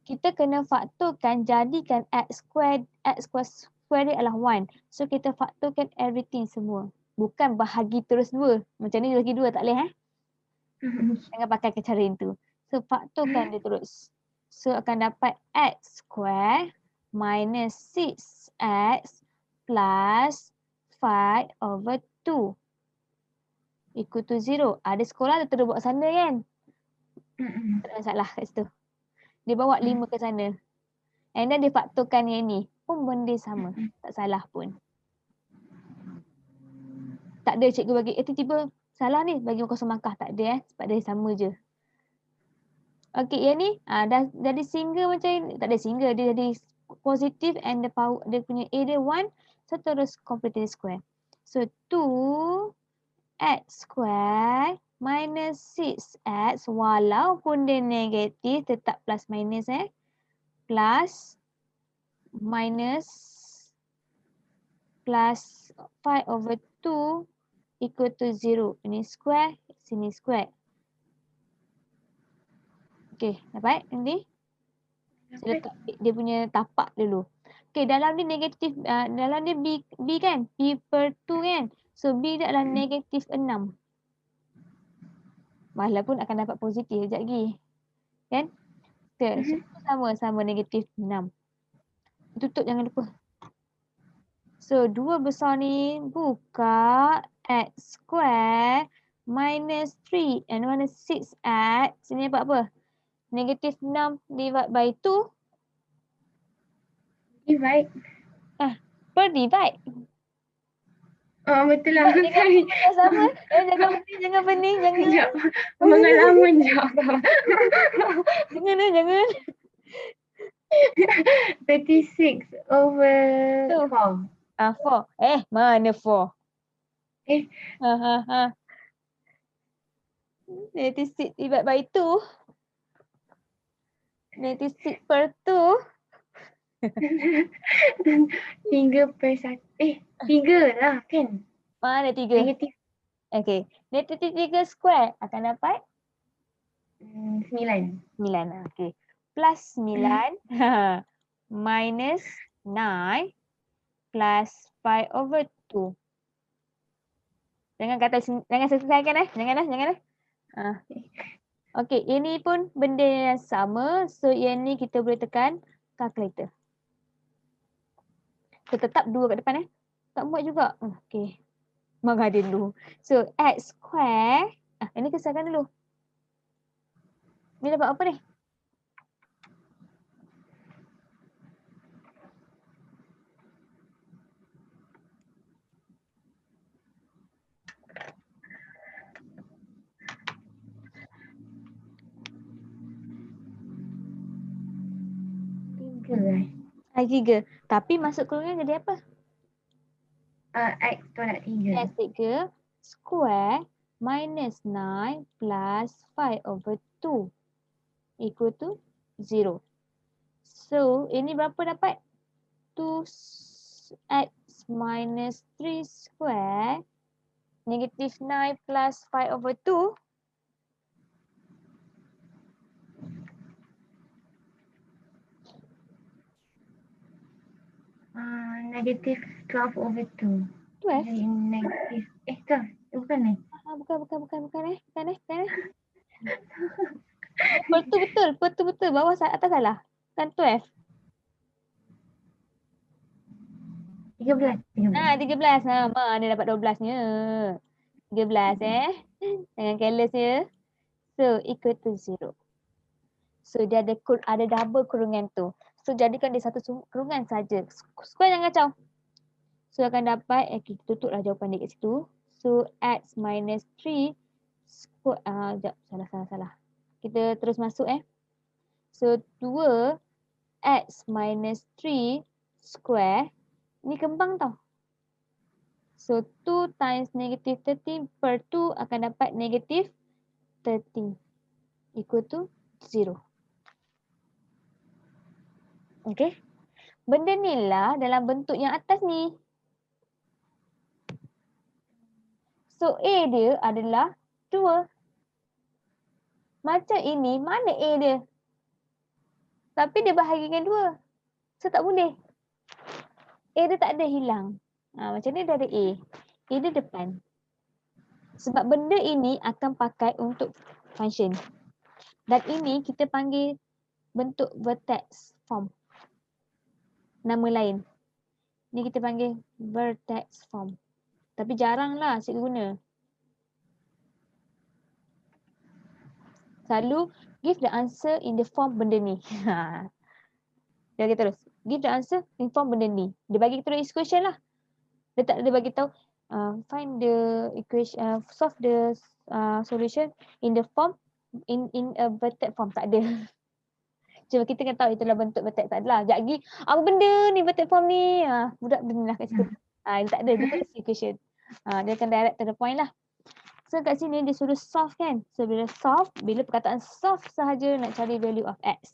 Kita kena faktorkan, jadikan x square dia adalah 1. So kita faktorkan everything semua. Bukan bahagi terus 2. Macam ni lagi 2 tak boleh Jangan pakai cara itu. So faktorkan dia terus. So akan dapat x square minus 6x plus 5 over 2 equal to 0. Ada sekolah dia terus buat sana kan? Tak ada masalah kat situ. Dia bawa 5 ke sana. And then dia faktorkan yang ni. Pun benda sama. Tak salah pun. Tak ada cikgu bagi, tiba-tiba salah ni bagi kosong markah. Tak ada sebab dia sama je. Okey, yang ni dah jadi single macam ni. Tak ada single. Dia jadi positif and the power, dia punya A dia 1. So terus complete the square. So 2x square minus 6x walaupun dia negatif tetap plus minus plus minus plus 5 over 2 equal to 0. Ini square, sini square. Okey, dapat nanti? So, letak dia punya tapak dulu. Okey, dalam ni negatif, dalam ni B kan? B per 2 kan? So B dia adalah negatif 6. Walaupun akan dapat positif sekejap lagi. Kan? So sama negatif 6. Tutup jangan lupa. So 2 besar ni buka x square minus 3 and minus 6x. Sini dapat apa? Negatif 6 divide by 2. Divide. Per divide. Oh, betul lah. Divide dengan Sorry. per sama. Jangan pening. Sekejap. Pengalaman je. Jangan. 36 over Tu. 4. 4. Mana 4? Eh. Ha. 96 divide by 2. 96 per 2. 3/1. 3 lah kan? Mana 3? Negatif Okay. Negatif 3 square akan dapat 9. 9. Okay. Plus 9 minus 9 plus 5 over 2. Jangan selesaikan Jangan. Okay, ini pun benda yang sama. So yang ni kita boleh tekan calculator. So tetap 2 kat depan tak muat juga. Okay. Mengadil dulu. So x square. Ini kesahkan dulu. Ni dapat apa ni? I3. Tapi masuk kurungan jadi apa? X tolak 3. X3 square minus 9 plus 5 over 2 equal to 0. So, ini berapa dapat? 2x minus 3 square negative 9 plus 5 over 2. Negatif 12 over 2. 12? Jadi negatif. 12. Bukan ni. Bukan. Betul. Bawah atas salah. Kan 12. 13. 13. Mana dapat 12-nya? 13 Jangan careless ya. So, equal to 0. So, dia ada double kurungan tu. So, jadikan dia satu kurungan saja. Square jangan kacau. So, akan dapat, kita tutuplah jawapan dia kat situ. So, x minus 3 square, salah. Kita terus masuk So, 2 x minus 3 square. Ni kembang tau. So 2 times negative 13 per 2 akan dapat negative 13 equal to 0. Okay. Benda ni lah dalam bentuk yang atas ni. So A dia adalah 2. Macam ini, mana A dia? Tapi dia bahagikan 2. So tak boleh. A dia tak ada hilang. Macam ni dia ada A. A dia depan. Sebab benda ini akan pakai untuk function. Dan ini kita panggil bentuk vertex form. Nama lain. Ni kita panggil vertex form. Tapi jaranglah asyik guna. Selalu give the answer in the form benda ni. Dia bagi terus. Give the answer in form benda ni. Dia bagi terus equation lah. Dia tak ada bagi tahu find the equation, solve the solution in the form in a vertex form. Tak ada. Cuma kita kan tahu itulah bentuk vertex. Tak adalah. Sekejap lagi, apa benda ni vertex form ni? Budak benda lah kat situ. Dia tak ada. Dia tulis equation. Dia akan direct to the point lah. So kat sini dia suruh solve kan. So bila solve, bila perkataan solve sahaja nak cari value of x.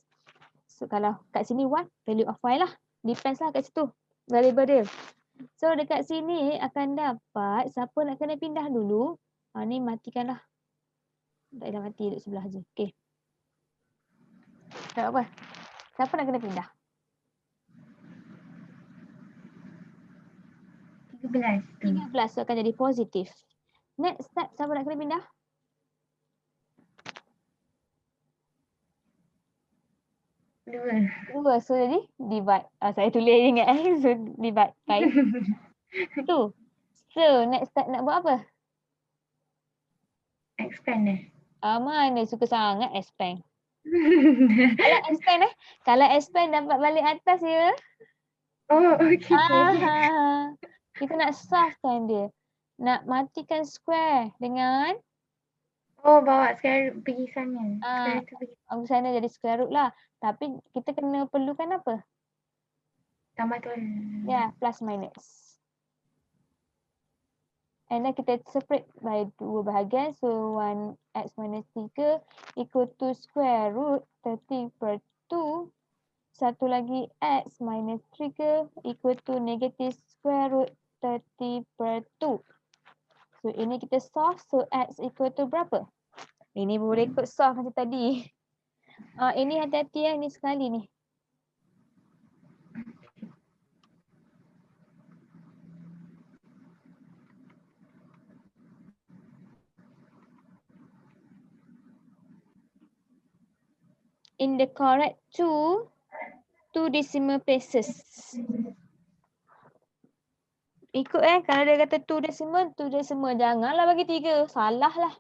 So kalau kat sini 1, value of y lah. Depends lah kat situ. Variable dia. So dekat sini akan dapat, siapa nak kena pindah dulu. Ni matikan lah. Tak payah mati, duduk sebelah je. Okay. Tak apa. Siapa nak kena pindah? 13 tu. 13, so akan jadi positif. Next step, siapa nak kena pindah? 2. 2, so jadi divide. Saya tulis je ingat so divide by 2. So next step nak buat apa? Expand Mana suka sangat expand. Kalau expand kalau expand dapat balik atas ya. Oh, okay. Kita nak solvekan dia. Nak matikan square dengan Oh, bawa square root pergi sana. Square root tu pergi sana jadi square root lah. Tapi kita kena perlukan apa? tambah tu. Ya, plus minus. And then kita separate by 2 bahagian. So 1x minus 3 equal to square root 30 per 2. Satu lagi x minus 3 equal to negative square root 30 per 2. So ini kita solve. So x equal to berapa? Ini boleh ikut solve macam tadi. Ini hati-hati ya, ini sekali ni. In the correct two decimal places. Ikut kalau dia kata two decimal. Janganlah bagi 3. Salah lah.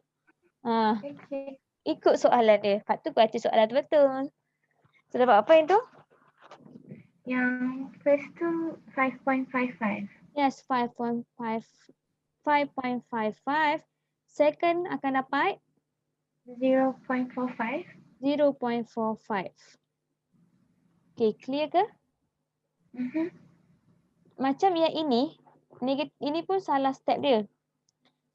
Okay. Ikut soalan dia. Lepas tu baca soalan tu betul. So dapat apa yang tu? Yang first tu 5.55. Yes, 5.55. Second akan dapat 0.45. 0.45. Okay, clear ke? Macam yang ini pun salah step dia.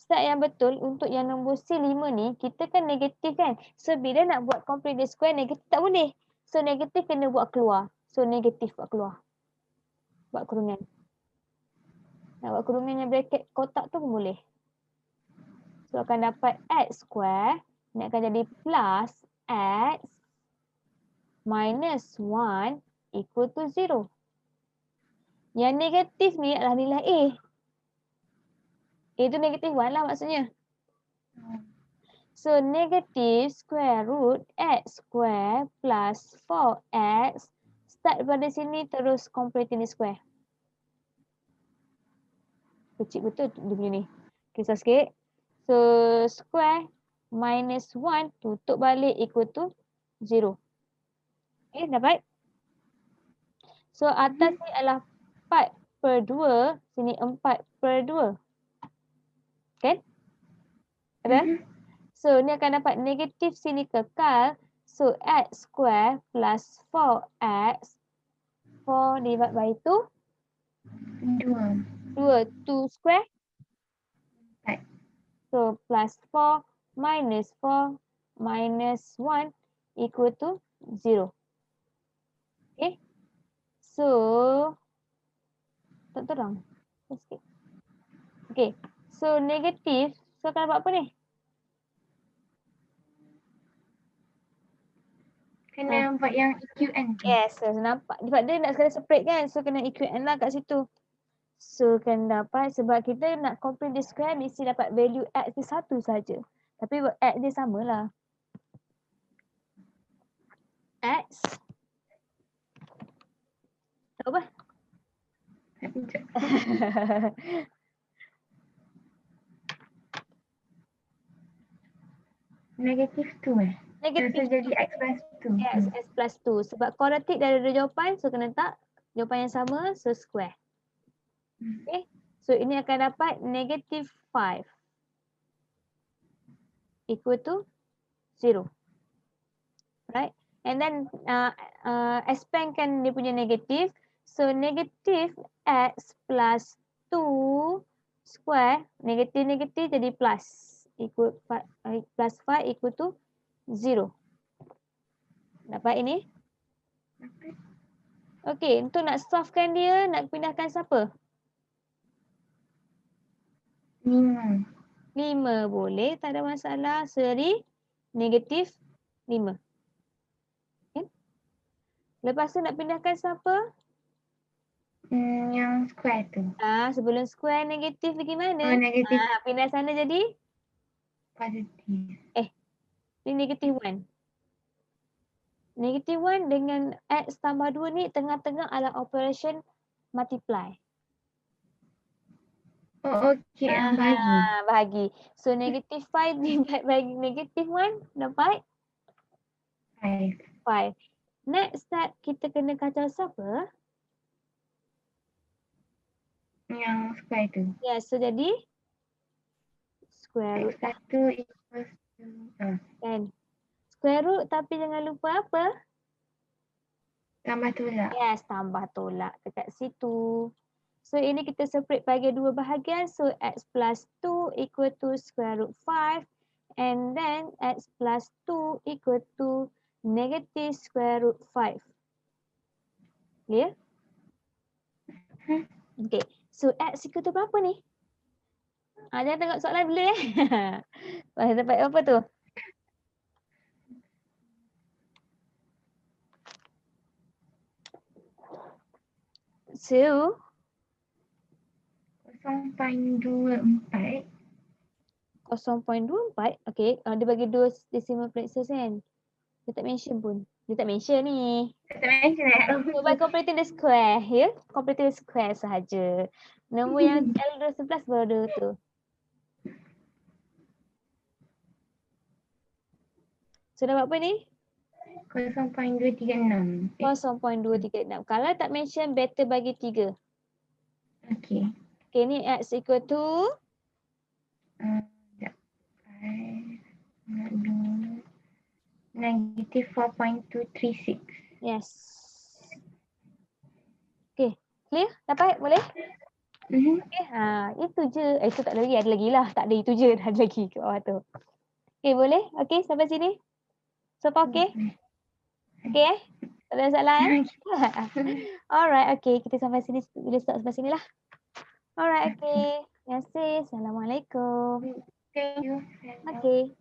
Step yang betul untuk yang nombor C5 ni, kita kan negatif kan. So bila nak buat complete the square, negatif tak boleh. So negatif kena buat keluar. So negatif buat keluar. Buat kurungan. Nak buat kurungan yang bracket kotak tu pun boleh. So akan dapat x square. Ini akan jadi plus x minus 1 equal to 0. Yang negatif ni adalah nilai A. A tu negatif 1 lah maksudnya. So negative square root x square plus 4x. Start pada sini terus completing the square. Kecil betul dia punya ni. Kisah sikit. So square minus 1 tutup balik equal to 0. Okay, dapat? So atas ni adalah 4 per 2. Sini 4 per 2. Kan? Ada? So ni akan dapat negatif sini kekal. So x square plus 4x. 4 divide by 2. 2 square. 4. So plus 4 minus 4 minus 1 equal to 0. Okay. So tak terang. Sikit. Okay. So negatif. So akan dapat apa ni? Kena buat yang EQN tu. Yes. So nampak. Sebab dia nak sekali separate kan. So kena EQN lah kat situ. So kan dapat sebab kita nak complete the square mesti dapat value x dia satu saja. Tapi x dia samalah. X. Tak apa. Negatif 2 Negatif so jadi x plus 2. Yes, x plus 2. Sebab kuadratik dah ada jawapan. So kena tak jawapan yang sama. So square. Okay. So ini akan dapat negative 5 equal to 0. Right. And then expandkan dia punya negatif. So negative x plus 2 square. Negatif jadi plus. Equal plus 5 equal to 0. Dapat ini? Okay, untuk nak solvekan dia, nak pindahkan siapa? 5. 5 boleh, tak ada masalah. Seri negatif 5. Okay. Lepas tu nak pindahkan siapa? Yang square tu. Sebelum square negatif pergi mana? Negatif Pindah sana jadi? positif. Ni negatif 1. Negatif 1 dengan X tambah 2 ni tengah-tengah adalah operation multiply. Oh, okey. Bagi. Bahagi. So negatif 5 divide by negatif 1 dapat 5. 5. Next step kita kena kacau siapa? Yang square tu. Ya, so jadi square root X1 equals to kan. Square root tapi jangan lupa apa? tambah tolak. Yes, tambah tolak dekat situ. So ini kita separate bagi dua bahagian. So x plus 2 equal to square root 5. And then x plus 2 equal to negative square root 5. Clear? Okay. So x equal to berapa ni? Jangan tengok soalan dulu dapat apa tu? So 0.24. 0.24. Okay. Dia bagi 2 decimal places kan? Dia tak mention pun. Dia tak mention ni. Tak mention So by completing the square, ya? Completing the square sahaja. Nombor yang L211 baru tu. So dapat apa ni? 0.236. 0.236. Kalau tak mention, better bagi 3. Okey. Okay, ni X equal to? Negative 4.236. Yes. Okay, clear? Dapat? Boleh? Okay, itu je. Itu tak ada lagi. Ada lagi lah. Tak ada itu je. Ada lagi ke bawah tu. Okay, boleh? Okay, sampai sini? So far okay? Okay Tak ada masalah Alright, okay. Kita sampai sini. Bila start sampai sini lah. Alright, okay. Terima kasih. Assalamualaikum. Thank you. Okay.